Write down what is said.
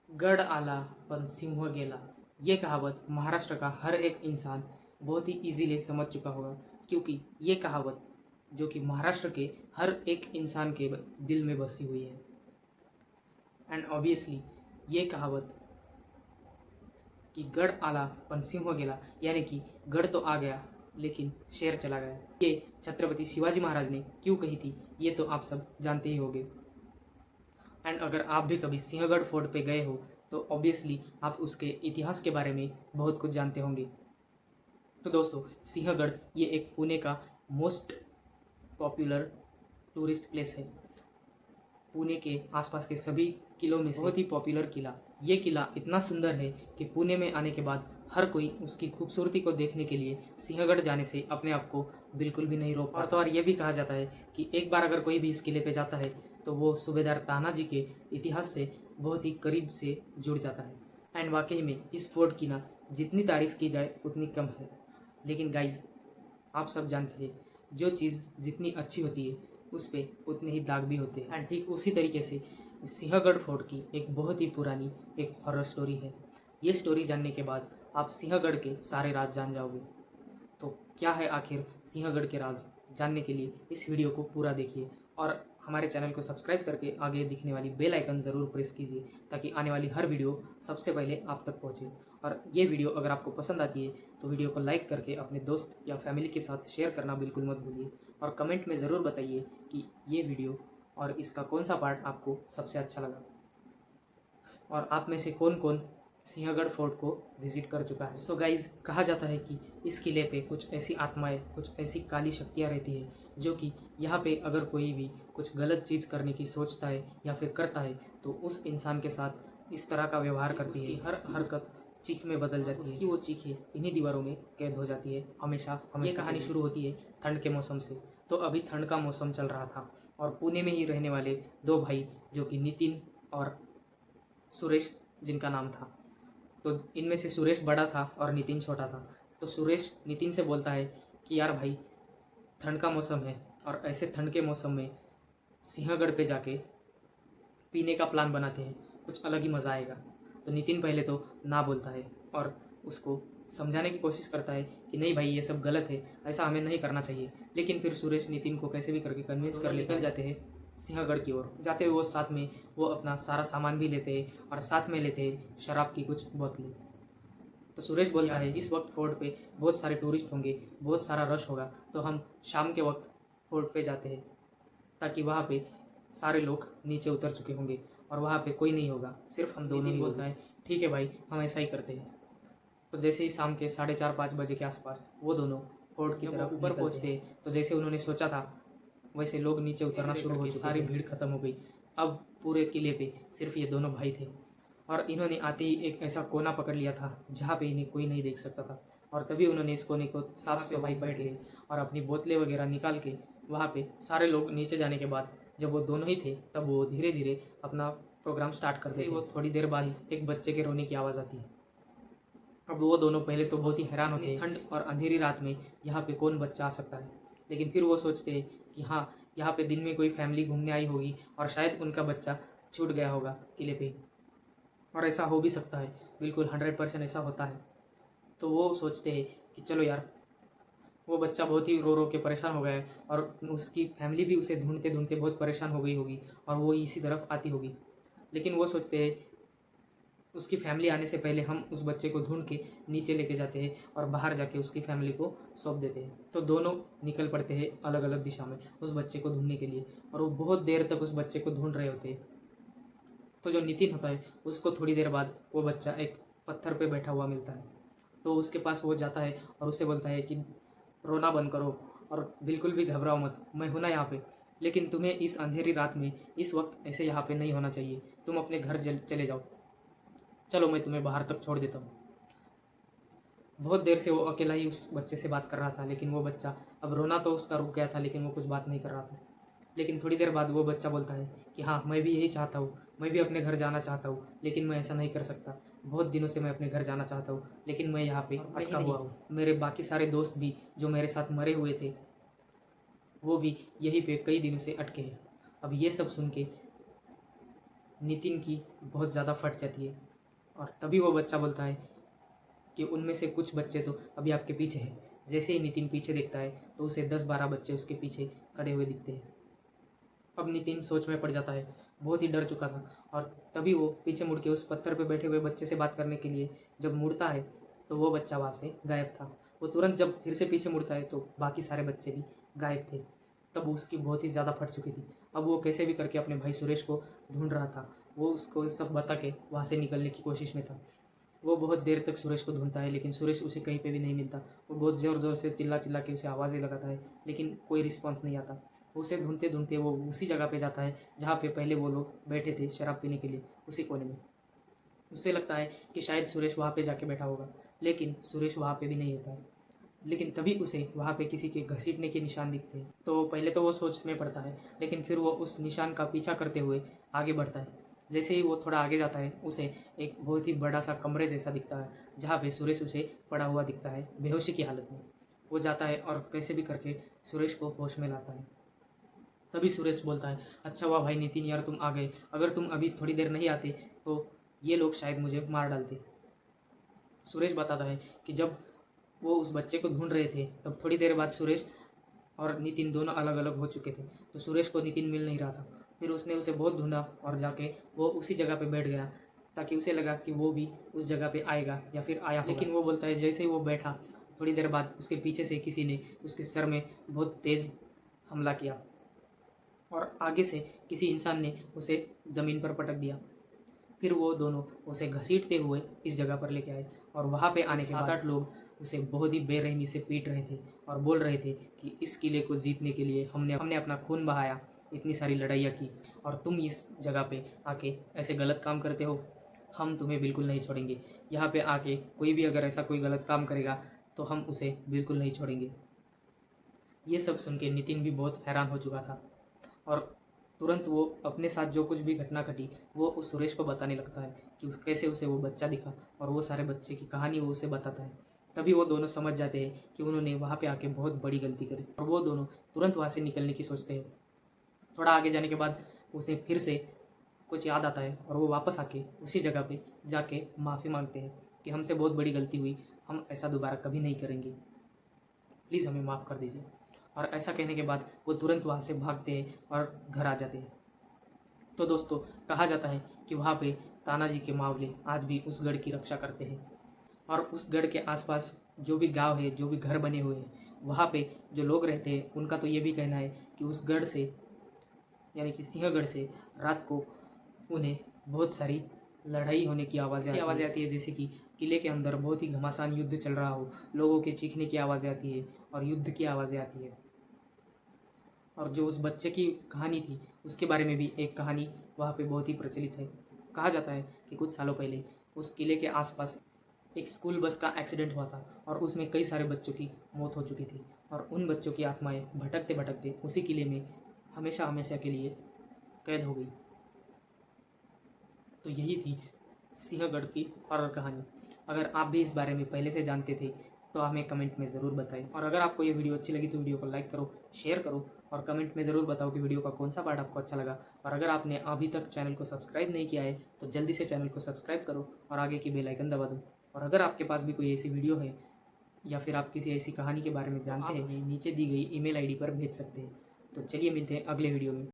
गढ़ आला पण सिंह गेला। ये कहावत महाराष्ट्र का हर एक इंसान बहुत ही इजीली समझ चुका होगा, क्योंकि ये कहावत जो कि महाराष्ट्र के हर एक इंसान के दिल में बसी हुई है। एंड ऑब्वियसली ये कहावत कि गढ़ आला पण सिंह गेला, यानी कि गढ़ तो आ गया लेकिन शेर चला गया, ये छत्रपति शिवाजी महाराज ने क्यों कही थी ये तो आप सब जानते ही होंगे। एंड अगर आप भी कभी सिंहगढ़ फोर्ट पे गए हो तो ऑब्वियसली आप उसके इतिहास के बारे में बहुत कुछ जानते होंगे। तो दोस्तों, सिंहगढ़ ये एक पुणे का मोस्ट पॉपुलर टूरिस्ट प्लेस है। पुणे के आसपास के सभी किलों में से बहुत ही पॉपुलर किला। ये किला इतना सुंदर है कि पुणे में आने के बाद हर कोई उसकी खूबसूरती को देखने के लिए सिंहगढ़ जाने से अपने आप को बिल्कुल भी नहीं रोक पाता। और तो और ये भी कहा जाता है कि एक बार अगर कोई भी इस किले पे जाता है तो वो सूबेदार तानाजी के इतिहास से बहुत ही करीब से जुड़ जाता है। एंड वाकई में इस फोर्ट की ना जितनी तारीफ की जाए उतनी कम है। लेकिन गाइज, आप सब जानते हैं जो चीज़ जितनी अच्छी होती है उस पर उतने ही दाग भी होते हैं। एंड ठीक उसी तरीके से सिंहगढ़ फोर्ट की एक बहुत ही पुरानी एक हॉरर स्टोरी है। ये स्टोरी जानने के बाद आप सिंहगढ़ के सारे राज जान जाओगे। तो क्या है आखिर सिंहगढ़ के राज, जानने के लिए इस वीडियो को पूरा देखिए और हमारे चैनल को सब्सक्राइब करके आगे दिखने वाली बेल आइकन ज़रूर प्रेस कीजिए, ताकि आने वाली हर वीडियो सबसे पहले आप तक पहुंचे। और ये वीडियो अगर आपको पसंद आती है तो वीडियो को लाइक करके अपने दोस्त या फैमिली के साथ शेयर करना बिल्कुल मत भूलिए। और कमेंट में ज़रूर बताइए कि ये वीडियो और इसका कौन सा पार्ट आपको सबसे अच्छा लगा, और आप में से कौन कौन सिंहगढ़ फोर्ट को विजिट कर चुका है। सो गाइज, कहा जाता है कि इस किले पे कुछ ऐसी आत्माएं, कुछ ऐसी काली शक्तियां रहती है जो कि यहाँ पे अगर कोई भी कुछ गलत चीज़ करने की सोचता है या फिर करता है तो उस इंसान के साथ इस तरह का व्यवहार करती है, हर हरकत चीख में बदल जाती है, उसकी वो चीखें इन्हीं दीवारों में कैद हो जाती है हमेशा। ये कहानी शुरू होती है ठंड के मौसम से। तो अभी ठंड का मौसम चल रहा था और पुणे में ही रहने वाले दो भाई जो कि नितिन और सुरेश जिनका नाम था, तो इनमें से सुरेश बड़ा था और नितिन छोटा था। तो सुरेश नितिन से बोलता है कि यार भाई, ठंड का मौसम है और ऐसे ठंड के मौसम में सिंहगढ़ पे जाके पीने का प्लान बनाते हैं, कुछ अलग ही मज़ा आएगा। तो नितिन पहले तो ना बोलता है और उसको समझाने की कोशिश करता है कि नहीं भाई, ये सब गलत है, ऐसा हमें नहीं करना चाहिए। लेकिन फिर सुरेश नितिन को कैसे भी करके कन्विंस कर निकल जाते हैं सिंहगढ़ की ओर। जाते हुए वो साथ में वो अपना सारा सामान भी लेते हैं और साथ में लेते हैं शराब की कुछ बोतलें। तो सुरेश बोलता है इस वक्त फोर्ट पे बहुत सारे टूरिस्ट होंगे, बहुत सारा रश होगा, तो हम शाम के वक्त फोर्ट पे जाते हैं ताकि वहाँ पे सारे लोग नीचे उतर चुके होंगे और वहाँ पे कोई नहीं होगा, सिर्फ हम दोनों ही। बोलता है ठीक है भाई, हम ऐसा ही करते हैं। तो जैसे ही शाम के 4:30-5 बजे के आसपास वो दोनों फोर्ट की तरफ ऊपर पहुँचते हैं तो जैसे उन्होंने सोचा था वैसे लोग नीचे उतरना शुरू हो चुके, सारी भीड़ खत्म हो गई। अब पूरे किले पे सिर्फ ये दोनों भाई थे और इन्होंने आते ही एक ऐसा कोना पकड़ लिया था जहाँ पे इन्हें कोई नहीं देख सकता था। और तभी उन्होंने इस कोने को साफ सफाई बैठ गए और अपनी बोतलें वगैरह निकाल के वहाँ पे सारे लोग नीचे जाने के बाद जब वो दोनों ही थे तब वो धीरे धीरे अपना प्रोग्राम स्टार्ट करते थे। वो थोड़ी देर बाद एक बच्चे के रोने की आवाज़ आती है। अब वो दोनों पहले तो बहुत ही हैरान होते हैं, ठंड और अंधेरी रात में यहाँ पे कौन बच्चा आ सकता है। लेकिन फिर वो सोचते हैं कि हाँ, यहाँ पे दिन में कोई फैमिली घूमने आई होगी और शायद उनका बच्चा छूट गया होगा किले पे, और ऐसा हो भी सकता है, बिल्कुल 100% ऐसा होता है। तो वो सोचते हैं कि चलो यार, वो बच्चा बहुत ही रो रो के परेशान हो गया है और उसकी फैमिली भी उसे ढूंढते ढूंढते बहुत परेशान हो गई होगी और वो इसी तरफ आती होगी। लेकिन वो सोचते हैं उसकी फैमिली आने से पहले हम उस बच्चे को ढूंढ के नीचे लेके जाते हैं और बाहर जाके उसकी फैमिली को सौंप देते हैं। तो दोनों निकल पड़ते हैं अलग अलग दिशा में उस बच्चे को ढूंढने के लिए, और वो बहुत देर तक उस बच्चे को ढूंढ रहे होते हैं। तो जो नितिन होता है उसको थोड़ी देर बाद वो बच्चा एक पत्थर पे बैठा हुआ मिलता है। तो उसके पास वो जाता है और उससे बोलता है कि रोना बंद करो और बिल्कुल भी घबराओ मत, मैं हूं ना यहाँ पे। लेकिन तुम्हें इस अंधेरी रात में इस वक्त ऐसे यहाँ पे नहीं होना चाहिए, तुम अपने घर चले जाओ, चलो मैं तुम्हें बाहर तक छोड़ देता हूँ। बहुत देर से वो अकेला ही उस बच्चे से बात कर रहा था, लेकिन वो बच्चा, अब रोना तो उसका रुक गया था लेकिन वो कुछ बात नहीं कर रहा था। लेकिन थोड़ी देर बाद वो बच्चा बोलता है कि हाँ, मैं भी यही चाहता हूँ, मैं भी अपने घर जाना चाहता हूँ, लेकिन मैं ऐसा नहीं कर सकता। बहुत दिनों से मैं अपने घर जाना चाहता हूँ, लेकिन मैं यहाँ पे अटका हुआ हूँ। मेरे बाकी सारे दोस्त भी जो मेरे साथ मरे हुए थे वो भी यहीं पे कई दिनों से अटके हैं। अब ये सब सुन के नितिन की बहुत ज़्यादा फट जाती है और तभी वो बच्चा बोलता है कि उनमें से कुछ बच्चे तो अभी आपके पीछे हैं। जैसे ही नितिन पीछे देखता है तो उसे 10-12 बच्चे उसके पीछे खड़े हुए दिखते हैं। अब नितिन सोच में पड़ जाता है, बहुत ही डर चुका था और तभी वो पीछे मुड़ के उस पत्थर पे बैठे हुए बच्चे से बात करने के लिए जब मुड़ता है तो वो बच्चा वहाँ से गायब था। वो तुरंत जब फिर से पीछे मुड़ता है तो बाकी सारे बच्चे भी गायब थे। तब उसकी बहुत ही ज़्यादा फट चुकी थी। अब वो कैसे भी करके अपने भाई सुरेश को ढूंढ रहा था। वो उसको सब बता के वहाँ से निकलने की कोशिश में था। वो बहुत देर तक सुरेश को ढूंढता है लेकिन सुरेश उसे कहीं पे भी नहीं मिलता। वो बहुत ज़ोर ज़ोर से चिल्ला चिल्ला के उसे आवाज़ें लगाता है लेकिन कोई रिस्पॉन्स नहीं आता। उसे ढूंढते ढूंढते वो उसी जगह पे जाता है जहाँ पे पहले वो लोग बैठे थे शराब पीने के लिए, उसी कोने में। उससे लगता है कि शायद सुरेश वहाँ पे जाके बैठा होगा लेकिन सुरेश वहाँ पे भी नहीं होता है। लेकिन तभी उसे वहाँ पे किसी के घसीटने के निशान दिखते हैं। तो पहले तो वो सोच में पड़ता है लेकिन फिर वो उस निशान का पीछा करते हुए आगे बढ़ता है। जैसे ही वो थोड़ा आगे जाता है उसे एक बहुत ही बड़ा सा कमरे जैसा दिखता है जहाँ पे सुरेश उसे पड़ा हुआ दिखता है बेहोशी की हालत में। वो जाता है और कैसे भी करके सुरेश को होश में लाता है। तभी सुरेश बोलता है, अच्छा हुआ भाई नितिन यार तुम आ गए, अगर तुम अभी थोड़ी देर नहीं आते तो ये लोग शायद मुझे मार डालते। सुरेश बताता है कि जब वो उस बच्चे को ढूंढ रहे थे तब थोड़ी देर बाद सुरेश और नितिन दोनों अलग अलग हो चुके थे। तो सुरेश को नितिन मिल नहीं रहा था। फिर उसने उसे बहुत ढूंढा और जाके वो उसी जगह पे बैठ गया ताकि उसे लगा कि वो भी उस जगह पे आएगा या फिर आया होगा। लेकिन वो बोलता है जैसे ही वो बैठा थोड़ी देर बाद उसके पीछे से किसी ने उसके सर में बहुत तेज़ हमला किया और आगे से किसी इंसान ने उसे ज़मीन पर पटक दिया। फिर वो दोनों उसे घसीटते हुए इस जगह पर लेके आए और वहाँ पे आने के बाद 7-8 लोग उसे बहुत ही बेरहमी से पीट रहे थे और बोल रहे थे कि इस किले को जीतने के लिए हमने हमने अपना खून बहाया, इतनी सारी लड़ाइयाँ की और तुम इस जगह पे आके ऐसे गलत काम करते हो, हम तुम्हें बिल्कुल नहीं छोड़ेंगे। यहाँ पे आके कोई भी अगर ऐसा कोई गलत काम करेगा तो हम उसे बिल्कुल नहीं छोड़ेंगे। ये सब सुन के नितिन भी बहुत हैरान हो चुका था और तुरंत वो अपने साथ जो कुछ भी घटना घटी वो उस सुरेश को बताने लगता है कि कैसे उसे वो बच्चा दिखा और वो सारे बच्चे की कहानी वो उसे बताता है। तभी वो दोनों समझ जाते हैं कि उन्होंने वहाँ पे आके बहुत बड़ी गलती करी और वो दोनों तुरंत वहाँ से निकलने की सोचते हैं। थोड़ा आगे जाने के बाद उसे फिर से कुछ याद आता है और वो वापस आके उसी जगह पे जाके माफ़ी मांगते हैं कि हमसे बहुत बड़ी गलती हुई, हम ऐसा दोबारा कभी नहीं करेंगे, प्लीज़ हमें माफ़ कर दीजिए। और ऐसा कहने के बाद वो तुरंत वहाँ से भागते हैं और घर आ जाते हैं। तो दोस्तों कहा जाता है कि वहाँ पे तानाजी के मावले आज भी उस गढ़ की रक्षा करते हैं और उस गढ़ के आसपास जो भी गांव है, जो भी घर बने हुए हैं, वहाँ पे जो लोग रहते हैं उनका तो ये भी कहना है कि उस गढ़ से यानी कि सिंहगढ़ से रात को उन्हें बहुत सारी लड़ाई होने की आवाज़ें आती है जैसे कि किले के अंदर बहुत ही घमासान युद्ध चल रहा हो, लोगों के चीखने की आवाज़ें आती है और युद्ध की आवाज़ें आती है। और जो उस बच्चे की कहानी थी उसके बारे में भी एक कहानी वहाँ पे बहुत ही प्रचलित है। कहा जाता है कि कुछ सालों पहले उस किले के आसपास एक स्कूल बस का एक्सीडेंट हुआ था और उसमें कई सारे बच्चों की मौत हो चुकी थी और उन बच्चों की आत्माएं भटकते भटकते उसी किले में हमेशा हमेशा के लिए कैद हो गई। तो यही थी सिंहगढ़ की हॉरर कहानी। अगर आप भी इस बारे में पहले से जानते थे तो हमें कमेंट में ज़रूर बताएं और अगर आपको ये वीडियो अच्छी लगी तो वीडियो को लाइक करो, शेयर करो और कमेंट में ज़रूर बताओ कि वीडियो का कौन सा पार्ट आपको अच्छा लगा। और अगर आपने अभी तक चैनल को सब्सक्राइब नहीं किया है तो जल्दी से चैनल को सब्सक्राइब करो और आगे की बेल आइकन दबा दो। और अगर आपके पास भी कोई ऐसी वीडियो है या फिर आप किसी ऐसी कहानी के बारे में जानते हैं, नीचे दी गई ईमेल आईडी पर भेज सकते हैं। तो चलिए मिलते हैं अगले वीडियो में।